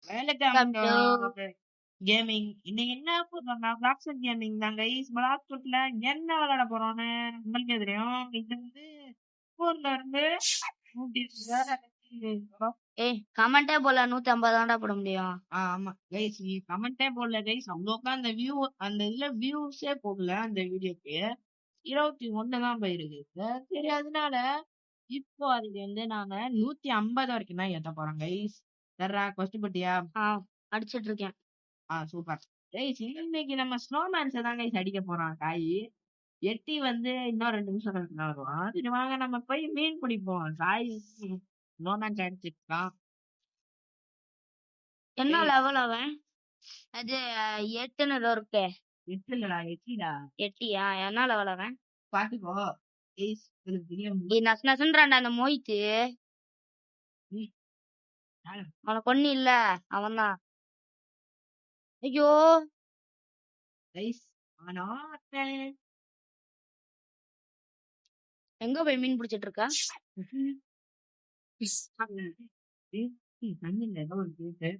Welcome to gaming. இன்னைக்கு என்ன போடுறோம்னா blocks and gaming தான் கைஸ். பிளாக்ஸ்ல என்ன விளையாட போறோம்னு உங்களுக்கே தெரியும். இது வந்து ஊர்ல இருந்து 150 ஏய் கமெண்டே போல 150 தான்டா போட முடியும். ஆமா கைஸ், நீ கமெண்டே போடல கைஸ். அவ்வளோக்கா அந்த வியூ அந்த இதுல வியூஸே போகல அந்த வீடியோக்கு. 21 தான் போயிருக்கு. சரி, அதனால இப்போ அதுக்கு வந்து நாங்க 150 வரைக்கும் தான் ஏத்த போறோம் கைஸ். சர்ரா கொஸ்டின் பட்டியா? அடிச்சிட்டு இருக்கேன். Super guys. இன்னைக்கு நம்ம ஸ்னோமேன்ஸை தான் கைஸ் அடிக்க போறோம். காய் எட்டி வந்து இன்னும் 2 நிமிஷம் கழிச்சு வருவோம். சரி வாங்க நம்ம போய் மீன் பிடிப்போம். காய் ஸ்னோமேன்ஸ் அடிச்சிருக்கான். என்ன லெவல் அவன்? அது 8ன்னு ஏதோ இருக்கே. 8 இல்லடா, 8டா. 8யா? என்ன லெவல் அவன்? பாத்துக்கோ கைஸ். நசு நசுன்றான்டா அந்த மோயித்து. அவனை கொன்னு இல்ல அவன் தான். ஐயோ கைஸ் ஆனா எங்க போய் மீன் பிடிச்சிட்டு இருக்கா? தண்ணில ஏதோ ஒரு கேட்டு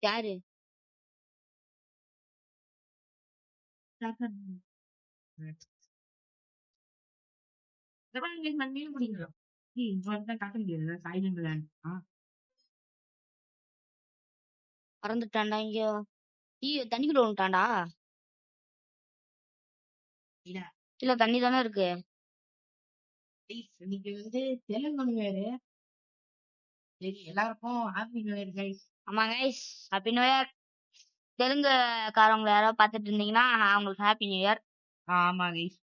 யாரு? மீன் பிடிக்கிறோம். காட்ட முடியாது சாய்ந்தரம். பறந்துட்டான்டா இங்க. தண்ணிக்குள்ள விட்டான்டா. இல்ல தண்ணி தானே இருக்கு. இன்னைக்கு வந்து தெலுங்கு வேறு. சரி, எல்லாருக்கும் ஹாப்பி நியூ இயர் கைஸ். ஆமா கைஸ், ஹாப்பி நியூ இயர். தெலுங்குக்காரவங்களை யாராவது பார்த்துட்டு இருந்தீங்கன்னா அவங்களுக்கு ஹாப்பி நியூ இயர். ஆமா கைஸ்.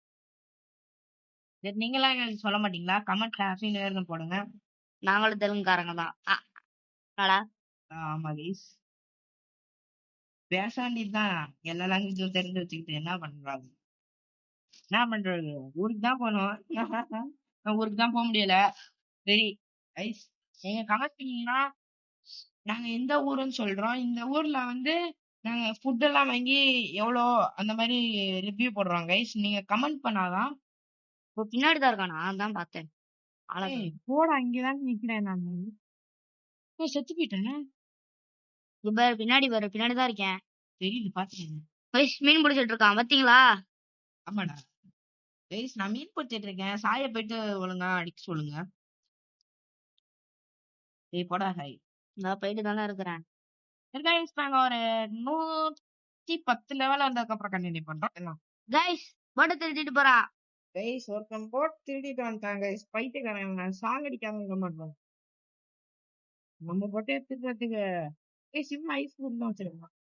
சரி, நீங்களா எங்களுக்கு சொல்ல மாட்டீங்களா? கமெண்ட்ல ஹாப்பி நியூ இயர்னு போடுங்க. நாங்களும் தெலுங்குக்காரங்க தான். ஆமா கைஸ், பேச வேண்டியதுதான். எல்லா லாங்குவேஜும் தெரிஞ்சு வச்சுக்கிட்டு என்ன பண்றாங்க? என்ன பண்றது? ஊருக்கு தான் போகணும். ஊருக்கு தான் போக முடியல. சரி கைஸ், நீங்க கமெண்ட் பண்ணீங்கன்னா நாங்க எந்த ஊருன்னு சொல்றோம். இந்த ஊர்ல வந்து நாங்க ஃபுட் எல்லாம் வாங்கி எவ்வளோ அந்த மாதிரி ரிவ்யூ போடுறோம் கைஸ். நீங்க கமெண்ட் பண்ணாதான். இப்போ பின்னாடி தான் இருக்கானா? தான் பார்த்தேன். போட அங்கேதான் நிக்கிறேன் நான். செத்து போயிட்டேன். பின்னாடி வர பின்னாடி தான் இருக்கேன். தெரியல, பாத்துக்கேன். மீன் பிடிச்சிட்டு இருக்கான் பாத்தீங்களா? ஆமாடா கைஸ், நான் மீன் பிடிச்சிட்டு இருக்கேன். சாய போயிட்டு ஒழுங்கா அடிக்க சொல்லுங்க. போடா ஹாய். நான் போயிட்டு தானே இருக்கிறேன். நாங்க ஒரு 110 லெவல் வந்ததுக்கு அப்புறம் கண்டினியூ பண்றோம் எல்லாம். கைஸ் போட்டை திருடிட்டு போறான். கைஸ் ஒருத்தன் போட்டு திருடிட்டு வந்துட்டாங்க கைஸ். பைத்தியக்காரன் சாங் அடிக்காம இருக்க மாட்டோம். நம்ம போட்டே எடுத்துக்கிறதுக்கு சிம் ஐஸ் தான் வச்சிருக்கோம்.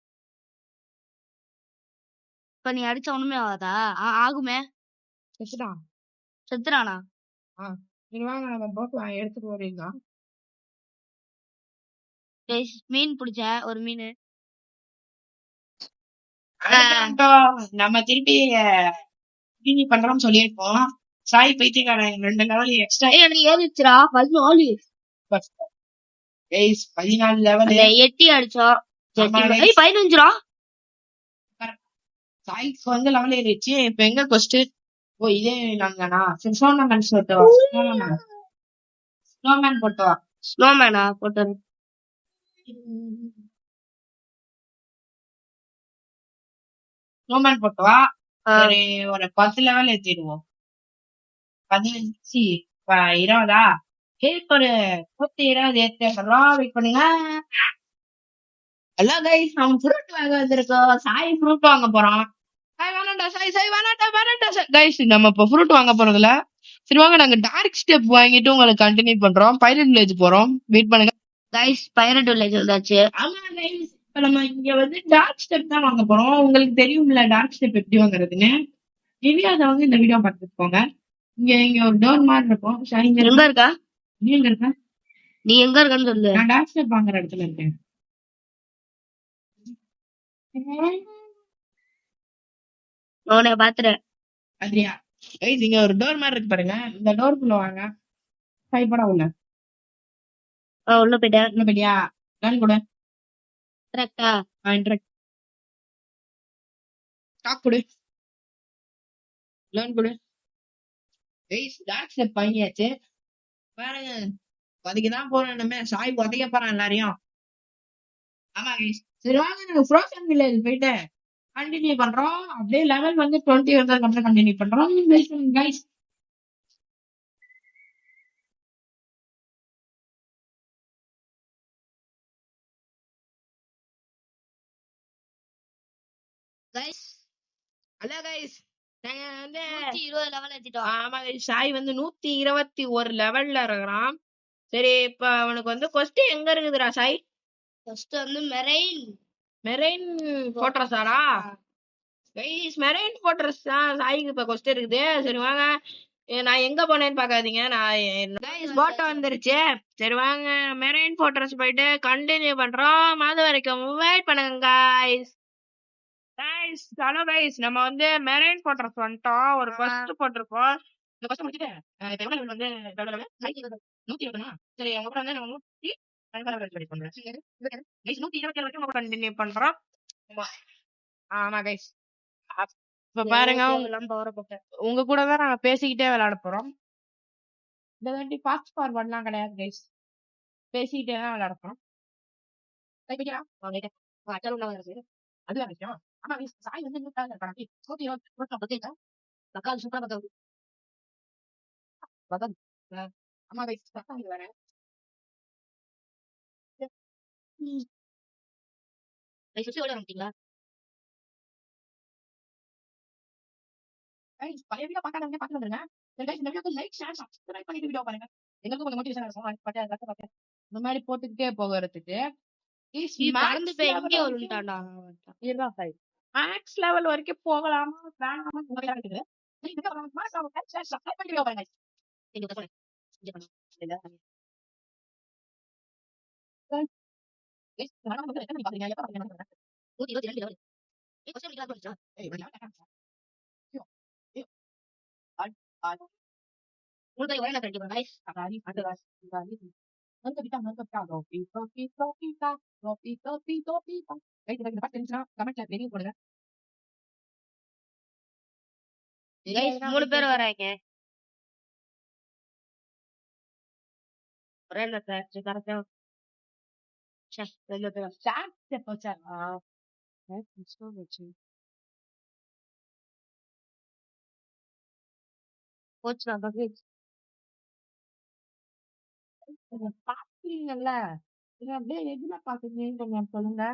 இப்ப நீ அடிச்ச ஒண்ணுமே ஆகாதா? ஆகுமே. செத்துறானா? நீங்க வாங்க நம்ம போட்டு எடுத்துட்டு வரீங்களா? மீன் பிடிச்ச ஒரு மீன். நம்ம திருப்பி பண்றோம்னு சொல்லியிருக்கோம். சாய் பைத்தியக்காரன் 2 லெவல் எக்ஸ்ட்ரா ஏறிச்சுரா. 14 லெவல் எட்டி அடிச்சோம். 15 சாய்க்கு வந்து லெவல் ஏறிடுச்சு. இப்ப எங்க கொஸ்டின்? ஓ இதே நாங்கண்ணா. Snowman photo. ஸ்னோமேனா போட்டு ஸ்னோமேன் போட்டோவா? சரி, ஒரு 10 லெவல் ஏத்திடுவோம். 15 20 ஒரு 20 ஏத்தலாம். வெயிட் பண்ணுங்க. ஹலோ கைஸ், நம்ம ஃப்ரூட் வாங்க வந்திருக்கோம். சாய் ஃப்ரூட் வாங்க போறோம். கைஸ், நம்ம இப்ப ஃப்ரூட் வாங்க போறதுல சரி வாங்க நாங்க டார்க் ஸ்டெப் வாங்கிட்டு உங்களுக்கு கண்டினியூ பண்றோம். பைரட் வில்லேஜ் போறோம். வெயிட் பண்ணுங்க கைஸ். பைரட் வில்லேஜ் வந்தாச்சு. ஆமா கைஸ், இப்ப நம்ம இங்க வந்து டார்க் ஸ்டெப் தான் வாங்க போறோம். உங்களுக்கு தெரியும்ல டார்க் ஸ்டெப் எப்படி வாங்குறதுன்னு. தெரியாத வந்து இந்த வீடியோ பார்த்துக்கோங்க. இங்க ஒரு டோர் மாதிரி இருக்கும். எங்க இருக்கா? நீ எங்க இருக்க? நீ எங்க இருக்கன்னு சொல்லு. நான் டார்க் ஸ்டெப் வாங்குற இடத்துல இருக்கேன். பாத்துறேன். அப்படியா கைஸ், இங்க ஒரு டோர் மாதிரி இருக்கு பாருங்க. இந்த டோருக்குள்ள வாங்க. கைப்படா உள்ள உள்ள போயிட்டேன். உள்ள போயிட்டியா? கன் கூட கரெக்டா? டாக் கொடு. லோன் கொடு. கைஸ் டாக் ஸ்டெப் பண்ணியாச்சு. பாருங்க அதுக்குதான் போறோம். சாய் உதைக்க போறான் எல்லாரையும். ஆமா கைஸ். சரி வாங்க நாங்க ஃப்ரோசன் வில்லேஜ் போயிட்டு கண்டினியூ பண்றோம். அப்படியே லெவல் வந்து 20 வந்ததுக்கு அப்புறம் கண்டினியூ பண்றோம் கைஸ். Guys hello guys. நாங்க வந்து 120 லெவல் ஏத்திட்டோம். ஆமா கைஸ். சாய் வந்து 121 லெவல்ல இருக்கிறான். சரி இப்ப அவனுக்கு வந்து கொஸ்டின் எங்க இருக்குதுடா சாய்? ஃபர்ஸ்ட் வந்து மெரெயின் போட்றஸாடா? கைஸ் மெரெயின் போட்றஸ் தான் சாய்க்கு இப்ப கொஸ்டின் இருக்குது. சரி வாங்க நான் எங்க போனேன்னு பாக்காதீங்க. நான் போட் வந்துருச்சு. சரி வாங்க மெரெயின் போட்ரஸ் போயிட்டு கண்டினியூ பண்றோம். அது வரைக்கும் வெயிட் பண்ணுங்க கைஸ். Guys hello guys. நம்ம வந்து மெரெயின் போட்ரஸ் வந்துட்டோம். ஒரு கொஸ்ட் போட்டிருக்கோம். இந்த கொஸ்ட் முடிச்சுட்டு இப்ப எவ்வளவு வந்து 120. சரி உங்க கூட வந்து நம்ம 127 வரைக்கும் நம்ம கண்டினியூ பண்றோம். ஆமா கைஸ். இப்ப பாருங்க உங்க கூட தான் நாங்க பேசிக்கிட்டே விளையாட போறோம். இந்த வாட்டி ஃபாஸ்ட் ஃபார்வர்ட்லாம் கிடையாது கைஸ். பேசிக்கிட்டே தான் விளையாட போறோம். அதுதான் விஷயம். ஆமா கைஸ் சாய் வந்து தக்காளி சூப்பரா பக்கம். ஆமா கைஸ் தக்காளி வரேன். பழைய வீடியோ பார்க்காதவங்க பார்த்து வந்துருங்க. இந்த வீடியோக்கு லைக் ஷேர் சப்ஸ்கிரைப் பண்ணிட்டு வீடியோ பாருங்க. எங்களுக்கு கொஞ்சம் மோட்டிவேஷன் இருக்கும். இந்த மாதிரி போட்டுக்கிட்டே போகிறதுக்கு மேக்ஸ் லெவல் வரைக்கும் போகலாமா வேண்டாமா? மூணு பேர் வராங்க. பாக்குறீங்கல்ல அப்படியே எதுல பாக்குறீங்கன்னு கொஞ்சம் சொல்லுங்க.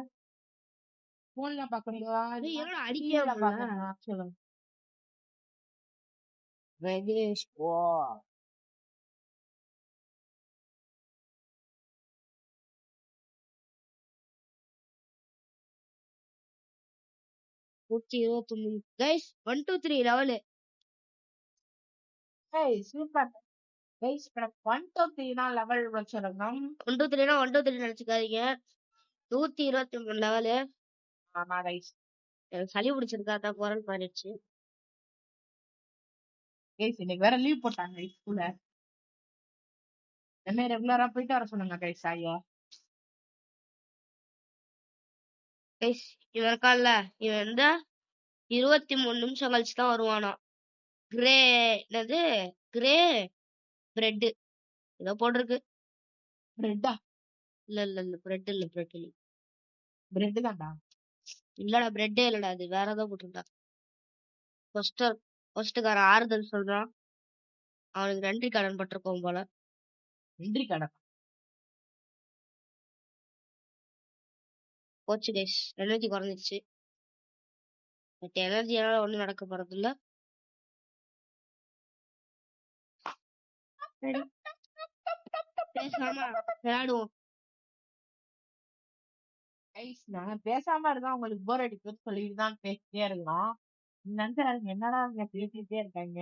போன்ல பாக்குறீங்களா? சொல்லுங்க. Guys 1 2 3 level. Super guys. 1 2 3 level வச்சிருக்கோம். 1 2 3 1 2 3 நினைச்சுக்காதீங்க. 123 லெவல். ஆமா கைஸ். எனக்கு சளி பிடிச்சிருக்கா தான் குரல் மாறிடுச்சு. கைஸ் இன்னைக்கு வேற லீவ் போட்டாங்க ஸ்கூல்ல. என்ன ரெகுலரா போயிட்டு வர சொன்னாங்க கைஸ் ஐயா. கைஸ் இவன் இருக்கான்ல இவன் வந்து 23 நிமிஷம் கழிச்சு தான் வருவானா. கிரே என்னது கிரே பிரெட் ஏதோ போட்டிருக்கு. பிரெட்டா? இல்ல பிரெட் இல்ல பிரெட் தான்டா. இல்லடா பிரெட்டே இல்லடா, அது வேற ஏதோ போட்டிருந்தா. ஃபர்ஸ்ட்காரன் ஆறுதல் சொல்றான். அவனுக்கு நன்றி கடன் பட்டிருக்கோம் போல. நன்றி கடன் போச்சு கைஸ். எனர்ஜி குறைஞ்சிருச்சு. பட் எனர்ஜியால ஒண்ணும் நடக்க போறது இல்ல. பேசாம விளையாடுவோம். நாங்க பேசாம இருக்கோம். உங்களுக்கு போர் அடிக்குன்னு சொல்லிட்டு தான் பேசிட்டே இருக்கோம். என்னடா பேசிட்டே இருக்காங்க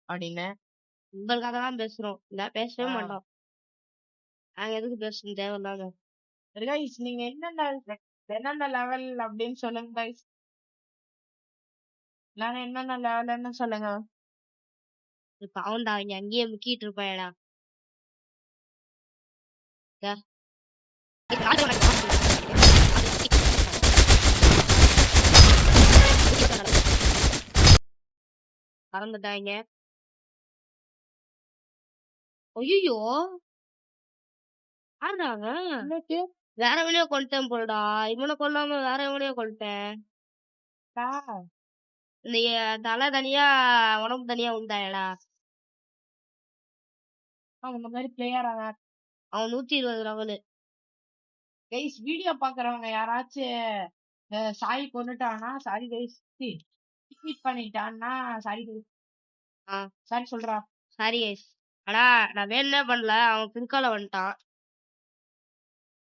அப்படின்னு. உங்களுக்காக தான் பேசுறோம். இல்ல பேசவே மாட்டோம். நாங்க எதுக்கு பேசணும் தேவையில்லாம. கைஸ் நீங்க என்னென்ன லெவல் அப்படின்னு சொல்லுங்க கைஸ். நாங்க என்னென்ன லெவல்னு சொல்லுங்க. இப்ப அவன்டா இங்க அங்கேயே முக்கிட்டு இருப்பாயடா. பறந்துட்டாங்க. ஐயோ, யாருடா அவன்? என்னட்டு வேற எவனையோ கொண்டுட்டேன் போலடா. இவனை கொல்லாம வேற எவனையோ கொண்டுட்டேன். இந்த தலை தனியா உடம்பு தனியா உண்டாயடா. இந்த மாதிரி பிளேயர் அவன் 120 லெவலு. கைஸ் வீடியோ பாக்குறவங்க யாராச்சும் சாய் கொண்டுட்டானா சாரி கைஸ் ட்வீட் பண்ணிட்டான்னா சாரி கைஸ் சாரி சொல்றா. Sorry guys. ஆனா நான் வேணும்னே பண்ணல, அவன் பின்கால வந்துட்டான்.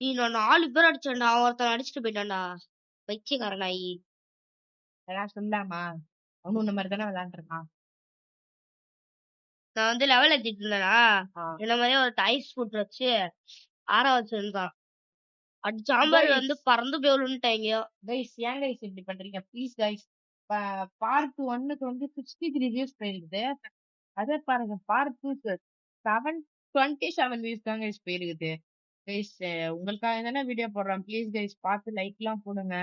நீ நான் 4 பேர் அடிச்சேன்டா, ஒருத்தன் அடிச்சுட்டு போயிட்டான்டா. பைத்தியக்காரனாயி. அதெல்லாம் சொல்லாமா அவனு இந்த மாதிரி தானே விளையாண்டுருக்கான். நான் வந்து லெவல் ஏத்திட்டு இருந்தேனா, இந்த மாதிரியே ஒரு டைஸ் ஃபுட் வச்சு ஆற வச்சிருந்தான். அடிச்சாம்பர் வந்து பறந்து போயிட்டாங்க. கைஸ் ஏன் கைஸ் இப்படி பண்றீங்க ப்ளீஸ் கைஸ். பார்ட் 1க்கு வந்து 63 வியூஸ் போயிருக்குது. அதே பாருங்க பார்ட் 2க்கு 727 வியூஸ் தான் கைஸ் போயிருக்குது. கைஸ் உங்களுக்காக தானே வீடியோ போடுறேன், ப்ளீஸ் கைஸ் பார்த்து லைக் எல்லாம் போடுங்க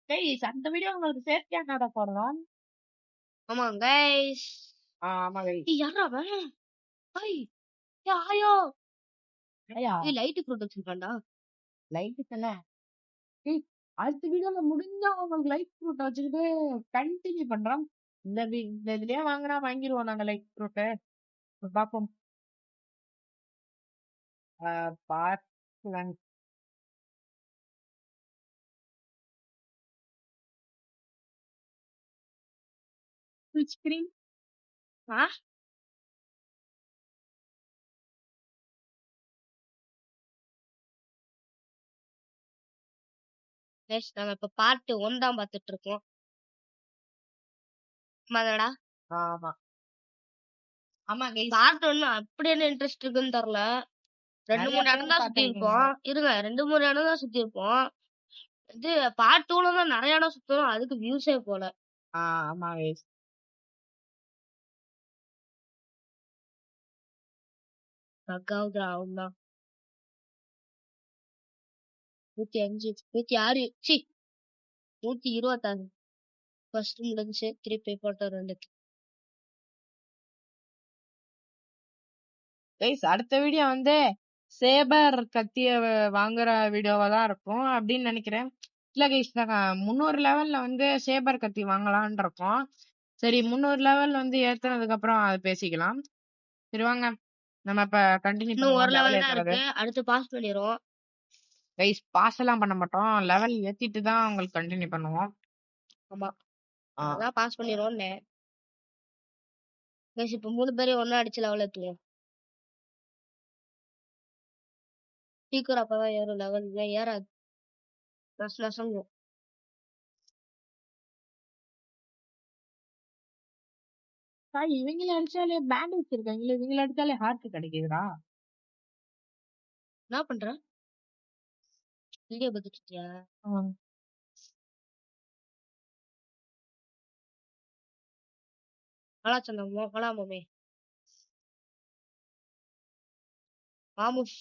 கைஸ். அந்த வீடியோ உங்களுக்கு சேர்த்து என்னடா போடுறோம். ஆமா கைஸ். ஆமா கைஸ். யாரா அவன்? ஐய் ஆயோ ஐயா லைட் ஃப்ரூட் வச்சிருக்கான்டா. லைட் தானே. அடுத்த வீடியோல முடிஞ்சா உங்களுக்கு லைட் ஃப்ரூட் வச்சுக்கிட்டு கண்டினியூ பண்றோம். இந்த இதுலயே வாங்கினா வாங்கிடுவோம் நாங்க லைட் ஃப்ரூட். பாப்போம். பார்க்கலாம். ஸ்கிரீன் நாங்க இப்ப பார்ட் 1 தான் பாத்துட்டு இருக்கோம். ஆமாடா. ஆமா ஆமா கைஸ். பார்ட் 1 அப்படி என்ன இன்ட்ரெஸ்ட் இருக்குன்னு தெரியல. 2-3 இடம் தான் சுத்தி இருப்போம். இருங்க 2-3 இடம் தான் சுத்தி இருப்போம். இது பார்ட் 2ல தான் நிறைய இடம் சுத்தணும், அதுக்கு வியூஸே போல. ஆமா கைஸ். பக்காவுதுரா அவன்தான். 105 106 சி 126 ஃபர்ஸ்ட் முடிஞ்சு திருப்பி போட்ட 2. கைஸ் அடுத்த வீடியோ வந்து சேபர் கத்திய வாங்குற வீடியோவா தான் இருக்கும் அப்படின்னு நினைக்கிறேன். இல்ல கைஸ் 300 லெவல்ல வந்து சேபர் கத்தி வாங்கலாம்னு இருக்கோம். சரி 300 லெவல் வந்து ஏத்துனதுக்கு அப்புறம் அது பேசிக்கலாம். சரி வாங்க நம்ம இப்ப கண்டினியூ இன்னும் ஒரு பண்ணுவோம். லெவல் தான் இருக்கு, அடுத்து பாஸ் பண்ணிடுவோம். கைஸ் பாஸ் எல்லாம் பண்ண மாட்டோம், லெவல் ஏத்திட்டு தான் உங்களுக்கு கண்டினியூ பண்ணுவோம். ஆமா அதான் பாஸ் பண்ணிடுவோம்னு. கைஸ் இப்ப 3 பேரையும் ஒண்ணா அடிச்சு லெவல் ஏத்துவோம். சீக்கிரம் அப்பதான் ஏறும் லெவல், இல்லை ஏறாது. நசங்கும். இவங்கள அடிச்சாலே பேண்ட் வச்சிருக்காங்க, இவங்கள அடிச்சாலே ஹார்ட் கிடைக்குதுடா. என்ன பண்ற? வீடியோ பார்த்துட்டு இருக்கியா? கலாச்சந்தமோ கலாமமே மாமுஷ்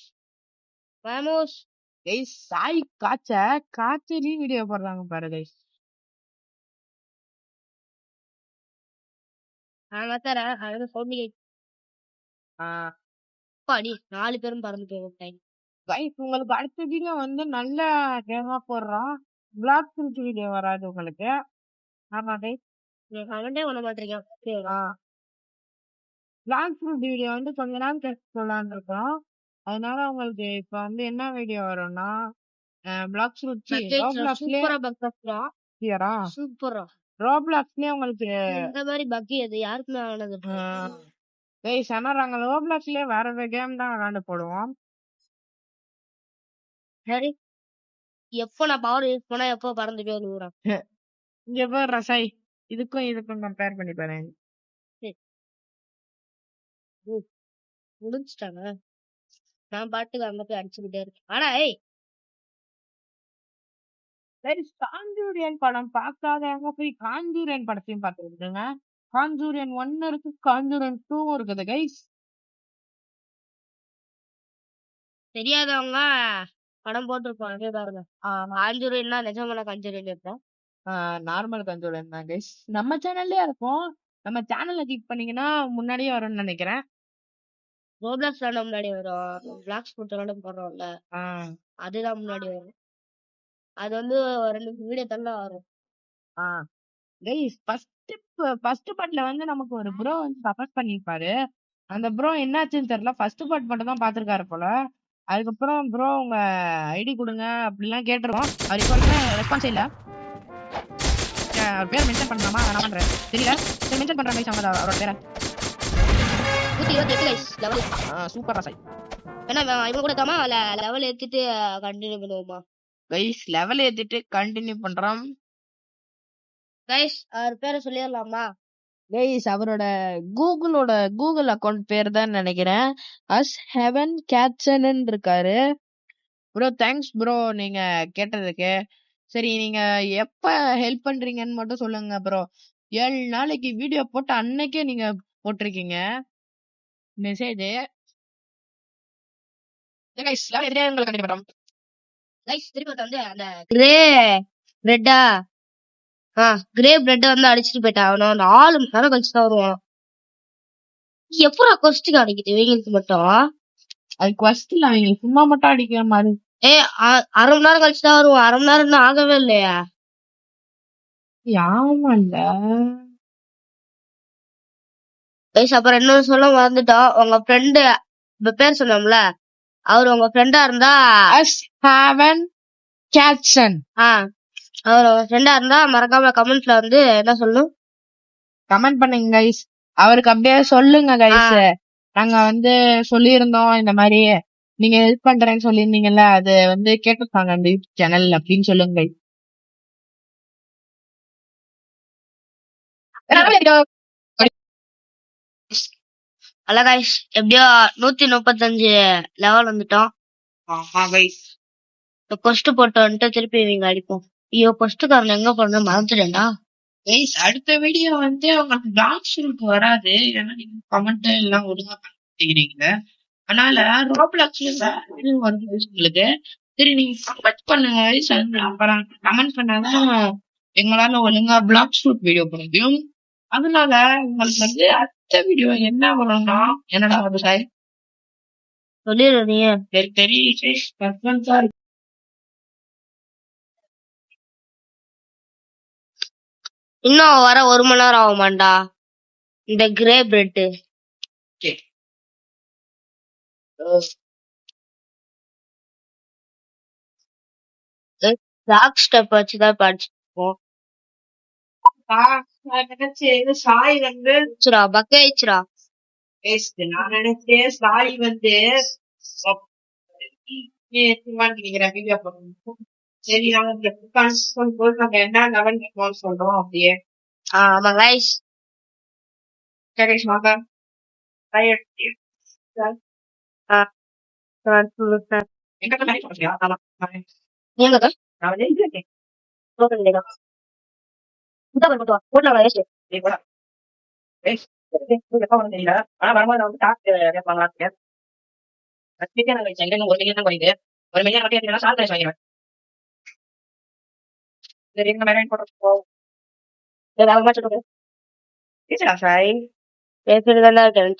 மாமுஷ். கைஸ் சாய் காய்ச்சலி வீடியோ போடுறாங்க பாரு கைஸ். பாடி 4 பேரும் பறந்து போய் கைஸ் உங்களுக்கு அடுத்த வீடியோ வந்து நல்ல கேமா போடுறோம். பிளாக் ஃப்ரூட் வீடியோ வராது உங்களுக்கு. ஆமா கைஸ் கமெண்டே பண்ண மாட்டீங்க. பிளாக் ஃப்ரூட் வீடியோ வந்து கொஞ்ச நாள் கழிச்சு சொல்லலாம்னு இருக்கோம். அதனால உங்களுக்கு இப்ப வந்து என்ன வீடியோ வரும்னா பிளாக் ஃப்ரூட் சூப்பரா ரோப்ளாக்ஸ்லயே உங்களுக்கு இந்த மாதிரி பக்கி அது யாருக்குமே ஆனது. கைஸ் ஆனா நாங்க ரோப்ளாக்ஸ்லயே வேற கேம் தான் விளையாண்டு போடுவோம். சரி எப்ப நான் பவர் யூஸ் பண்ணா எப்போ பறந்து போய் விழுறேன். இங்க பாரு ரசாய், இதுக்கும் கம்பேர் பண்ணி பாரு. முடிஞ்சிட்டாங்க, நான் பாட்டுக்கு அங்க போய் அடிச்சுக்கிட்டே இருக்கேன். ஆனா காஞ்சூரியன் படம் பார்க்காதவங்க போய் காஞ்சூரியன் படத்தையும் பார்த்துருக்குங்க. காஞ்சூரியன் 1 இருக்கு, காஞ்சூரியன் 2 இருக்குது கைஸ். தெரியாதவங்க படம் போட்டிருப்பாங்க பாருங்க. காஞ்சூரியன்னா நிஜமான காஞ்சூரியன் இருப்பேன். நார்மல் கன்சோல் தான் கைஸ். நம்ம சேனல்லயே இருக்கும். நம்ம சேனல்ல கிளிக் பண்ணீங்கன்னா முன்னாடியே வரும்னு நினைக்கிறேன். ரோப்ளாக்ஸ் விளையாட முன்னாடி வரும். பிளாக் ஸ்போர்ட் விளையாட போடுறோம்ல, அதுதான் முன்னாடி வரும். அது வந்து 2 வீடியோ தள்ள வரும். கைஸ் ஃபர்ஸ்ட் பார்ட்ல வந்து நமக்கு ஒரு ப்ரோ வந்து சப்போர்ட் பண்ணிருப்பாரு. அந்த ப்ரோ என்னாச்சுன்னு தெரியல. ஃபர்ஸ்ட் பார்ட் மட்டும் தான் பாத்துருக்காரு போல. அதுக்கப்புறம் ப்ரோ உங்க ஐடி கொடுங்க அப்படிலாம் கேட்டிருக்கோம். அவர் இப்போ ரெஸ்பான்ஸ் இல்ல. அவர் பேர் மென்ஷன் பண்ணலாமா நான் பண்றேன் தெரியல. சரி மென்ஷன் பண்றேன் கைஸ் அவரோட பேரை. 128 கைஸ் லெவல். சூப்பர் ராசாய். ஏன்னா இவன் கூட தாமா லெவல் ஏத்திட்டு கண்டினியூ பண்ணுவோமா கைஸ்? லெவல் ஏத்திட்டு கண்டினியூ பண்றோம் கைஸ். அவர் பேரை சொல்லிடலாமா கைஸ்? அவரோட கூகுள் அக்கவுண்ட் பேர் தான் நினைக்கிறேன். அஸ் ஹெவன் கேட்சன் இருக்காரு. ப்ரோ தேங்க்ஸ் ப்ரோ நீங்க கேட்டதுக்கு. சரி நீங்க எப்ப ஹெல்ப் பண்றீங்கன்னு மட்டும் சொல்லுங்க ப்ரோ. 7 நாளைக்கு வீடியோ போட்டு அன்னைக்கே நீங்க போட்டிருக்கீங்க மெசேஜ். திருப்பி வந்து அந்த கிரே பிரெட்டா கிரே பிரெட் வந்து அடிச்சுட்டு போயிட்டான். அவன அந்த 4 மணி நேரம் கழிச்சு தான் வருவான். எப்படா கொஸ்டின் அடிக்குது இவங்களுக்கு மட்டும்? அது கொஸ்டின் அவங்க சும்மா மட்டும் அடிக்கிற மாதிரி. 1/2 மணி நேரம் கழிச்சு தான் வருவான். 1/2 மணி நேரம் இன்னும் ஆகவே இல்லையா? ஆமால அப்புறம் இன்னொரு சொல்ல மறந்துட்டோம். உங்க ஃப்ரெண்டு பேர் சொன்னோம்ல, அவர் உங்க ஃப்ரெண்டா இருந்தா அவர் உங்க ஃப்ரெண்டா இருந்தா மறக்காம கமெண்ட்ல வந்து என்ன சொல்லணும், கமெண்ட் பண்ணுங்க கைஸ். அவருக்கு அப்படியே சொல்லுங்க கைஸ். நாங்க வந்து சொல்லியிருந்தோம் இந்த மாதிரி நீங்க ஹெல்ப் பண்றேன்னு சொல்லியிருந்தீங்கல்ல, அது வந்து கேட்டிருக்காங்க அந்த யூடியூப் சேனல் அப்படின்னு சொல்லுங்க கைஸ். அல்ல கைஸ், எப்படியோ 135 லெவல் வந்துட்டோம். கொஸ்ட் போட்டு வந்துட்டு திருப்பி இவங்க அடிப்போம். ஐயோ கொஸ்டுக்காரன் எங்க போன மறந்துட்டேன்டா. அடுத்த வீடியோ வந்து உங்களுக்கு பிளாக் ஷூட் வராது. ஏன்னா நீங்க கமெண்ட் எல்லாம் ஒழுங்கா பண்ணிக்கிறீங்க. அதனால ரோப்ளாக்ஸ்ல வருது உங்களுக்கு. சரி நீங்க கமெண்ட் பண்ணுங்க. கமெண்ட் பண்ணாதான் எங்களால ஒழுங்கா பிளாக் ஷூட் வீடியோ பண்ண முடியும். அதனால உங்களுக்கு வந்து அடுத்த வீடியோ என்ன வரும்னா என்னடா சாய் சொல்லிடுறீங்க. தெரியும். இன்னும் வர 1 மணி நேரம் ஆகுமாண்டா இந்த கிரே பிரெட். டாக் ஸ்டெப் வச்சுதான் படிச்சுப்போம். சாய் வந்து பக்காயிச்சுரா. நான் நினைச்சேன் சாய் வந்து வீடியோ பண்ணணும். சரி நாங்க என்ன லெவல் சொல்றோம் அப்படியே. ஆமா கைஸ். வாங்க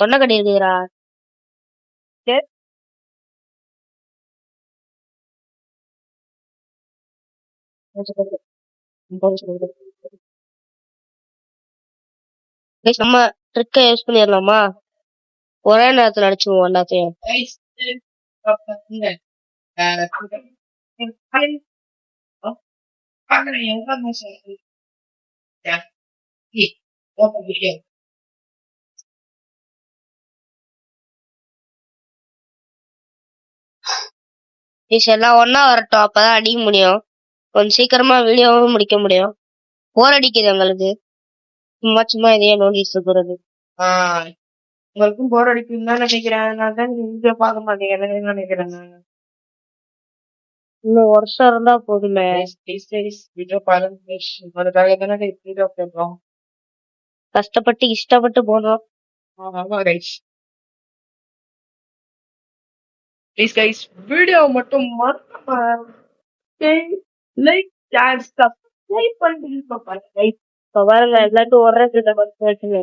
தொண்டை கட்டி இருக்குறா. நம்ம ட்ரிக்கை யூஸ் பண்ணிடலாமா? ஒரே நேரத்துல அடிச்சுவோம் எல்லாத்தையும். எல்லாம் ஒன்னா வரட்டும், அப்பதான் அடிக்க முடியும். கொஞ்சம் சீக்கிரமா வீடியோவும் முடிக்க முடியும். போர் அடிக்குது எங்களுக்கு சும்மா இதையே நோண்டிட்டு இருக்கிறது. உங்களுக்கும் போர் அடிக்கும் தான் நினைக்கிறேன். அதனால தான் நீங்க பார்க்க மாட்டேங்கிறேன்னு நினைக்கிறேன். இன்னும் வருஷம் இருந்தா போதுமே. கஷ்டப்பட்டு இஷ்டப்பட்டு போனோம். வீடியோ மட்டும் லைக் இப்ப பாருங்க எல்லாத்தையும் ஒரே கிட்ட வச்சுங்க.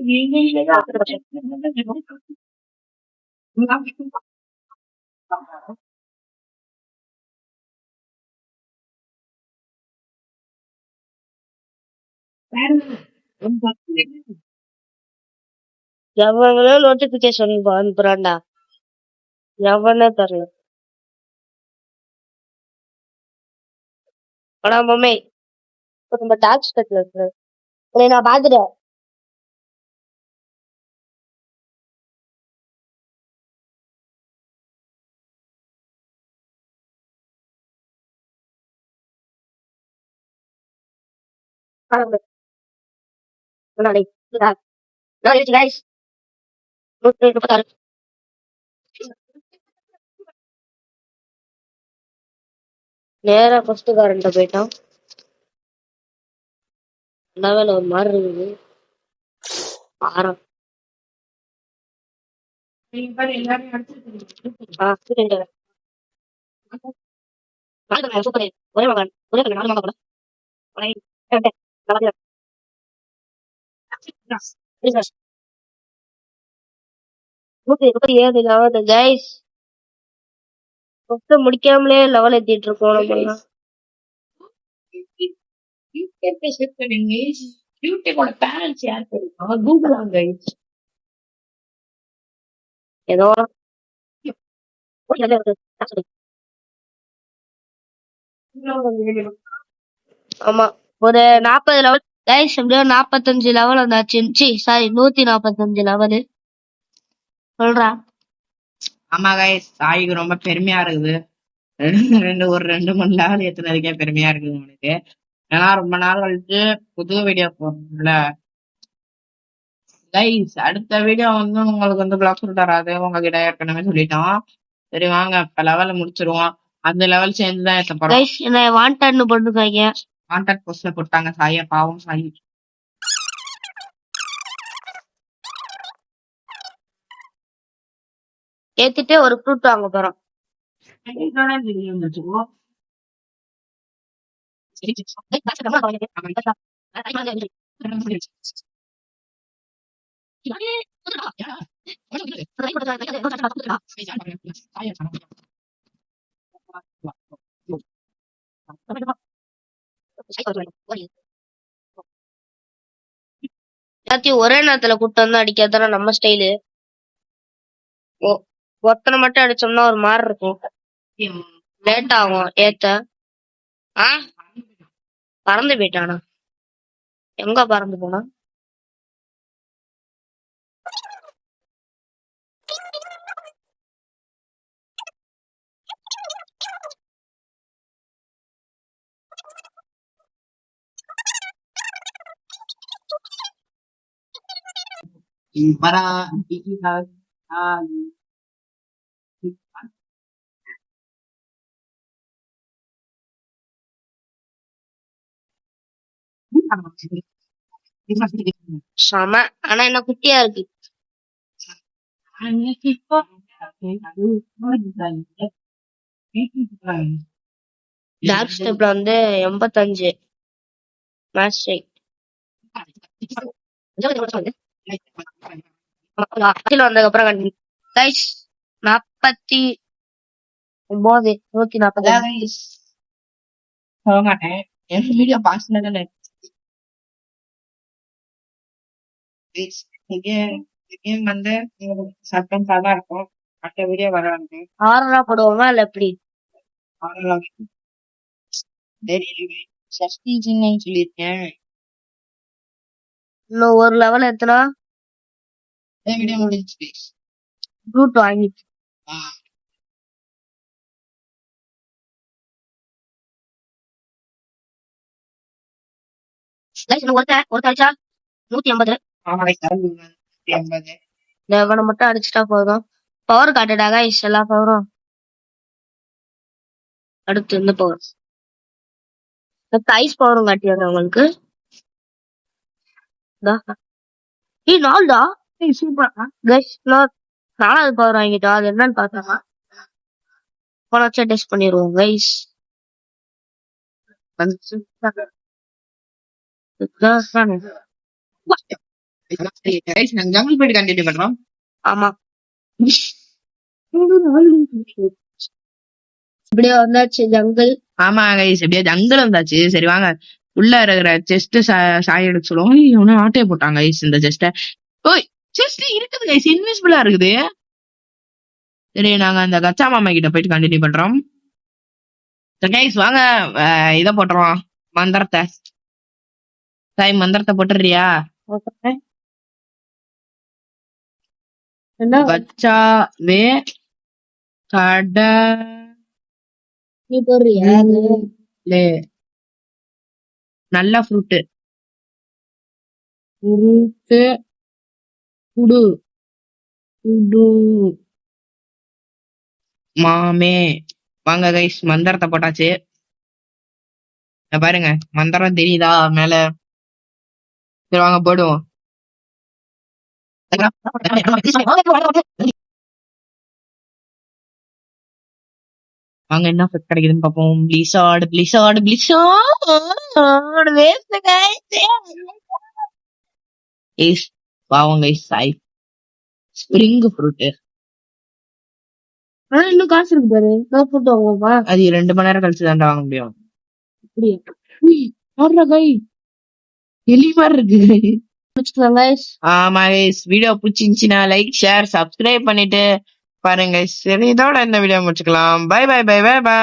எவங்களோ நோட்டிபிகேஷன் அனுப்புறான்டா, எவனே தெரியல. ஆனா மம்மே இப்ப நம்ம டாக்ஸ் கட்டல இருக்கு, உன்னை நான் பாத்துட்டேன். நேரா ஃபர்ஸ்ட் காரன்ட்ட போயிட்டான். லெவல் ஒரு மாதிரி இருக்குது. ஆரம் சூப்பர். ஒரே மகன் ஒரே கண்ணு 4 மாதம் கூட. கைஸ் முடிக்காமலே லெவல் ஏத்திட்டு இருக்கோம் நம்ம எல்லாம். ஏதோ ஆமா ஒரு 40 லெவல் கைஸ், எப்படியோ 45 லெவல் வந்தாச்சு. சாரி 145 லெவலு சொல்றா. ஆமா கைஸ், சாய்க்கு ரொம்ப பெருமையா இருக்குது. ஒரு 2-3 லெவல் ஏத்துனதுக்கே பெருமையா இருக்குது உங்களுக்கு. ஏன்னா ரொம்ப நாள் கழிச்சு புது வீடியோ போடுறோம்ல கைஸ். அடுத்த வீடியோ வந்து உங்களுக்கு வந்து பிளாக் தராது, உங்ககிட்ட ஏற்கனவே சொல்லிட்டோம். சரி வாங்க இப்ப லெவல முடிச்சிருவோம். அந்த லெவல் சேர்ந்து தான் ஏத்த போறோம். கைஸ் என்ன வாண்டட்னு போட்டுருக்காங்க, கான்டாக்ட் போஸ்ட்ல போட்டாங்க சாய, பாவம் சாய். ஏத்திட்டு ஒரு ஃப்ரூட் வாங்க போறோம். எல்லாத்தையும் ஒரே நேரத்துல கூட்டு வந்து அடிக்காதான நம்ம ஸ்டைலு. ஒத்தனை மட்டும் அடிச்சோம்னா ஒரு மாதிரி இருக்கும், லேட் ஆகும் ஏத்த. பறந்து போயிட்டானா? எங்க பறந்து போனா? செம. ஆனா என்ன குட்டியா இருக்கு. டார்க் ஸ்டெப்ல வந்து 85 மேட்ச் ரேட். வந்ததுக்கு அப்புறம் கைஸ் 49 140 சொல்ல மாட்டேன், என் வீடியோ பாஸ்னது கேம் வந்து சஸ்பென்ஸா தான் இருக்கும். அடுத்த வீடியோ வராது. ஆறா போடுவோமா இல்ல எப்படி? சொல்லிருக்கேன். இன்னும் ஒரு லெவல் எத்தனா வீடியோ முடிஞ்சு ஃப்ரூட் வாங்கிட்டு ஒரு தாய்ச்சா 180. லெவனை மட்டும் அடிச்சுட்டா போதும். பவர் காட்டுடா கைஸ், எல்லா பவரும். அடுத்து இந்த பவர், ஐஸ் பவரும் காட்டியாங்க உங்களுக்கு. நாலுடா சூப்பர் கைஸ். 4வது பவர் வாங்கிட்டோம், அது என்னன்னு பாத்தாங்க போனாச்சும் டெஸ்ட் பண்ணிடுவோம் கைஸ். கைஸ் நாங்க ஜங்கிள் போயிட்டு கண்டினியூ பண்றோம். ஆமா இப்படியே வந்தாச்சு ஜங்கிள். ஆமா கைஸ் எப்படியா ஜங்கிள் வந்தாச்சு. சரி வாங்க உள்ள இருக்கிற செஸ்ட் சாய் எடுக்க சொல்லுவோம். இவனை ஆட்டையை போட்டாங்க கைஸ் இந்த செஸ்ட. ஓய் செஸ்ட் இருக்குது கைஸ், இன்விசிபிளா இருக்குது. சரி நாங்க அந்த கச்சா மாமா கிட்ட போயிட்டு கண்டினியூ பண்றோம். கைஸ் வாங்க இத போட்டுருவோம் மந்திரத்தை. சாய் மந்திரத்தை போட்டுறியா? என்ன கச்சாவே கட நீ போடுறியா? நல்ல ஃப்ரூட்டு ஃப்ரூட்டு குடு குடு மாமே. வாங்க கைஸ் மந்திரத்தை போட்டாச்சு. இங்க பாருங்க மந்திரம் தெரியுதா மேல? சரி வாங்க போடுவோம். வாங்க என்ன எஃபெக்ட் கிடைக்குதுன்னு பார்ப்போம். Blizzard blizzard blizzard waste guys. பாவம் கைஸ் சாய் ஸ்ப்ரிங் ஃப்ரூட். ஆனா இன்னும் காசு இருக்கு பாரு. நான் போட்டு வாங்குவோமா? அது 2 மணி நேரம் கழிச்சு தாண்டா வாங்க முடியும். அப்படியா? ஆடுறா கை எலி மாதிரி இருக்கு. பிடிச்சிக்கலாம் guys. ஆமா கைஸ் வீடியோ பிடிச்சிருந்துச்சுன்னா லைக் ஷேர் சப்ஸ்கிரைப் பண்ணிட்டு பாருங்க. சரி இதோட இந்த வீடியோ முடிச்சுக்கலாம். Bye bye bye bye by.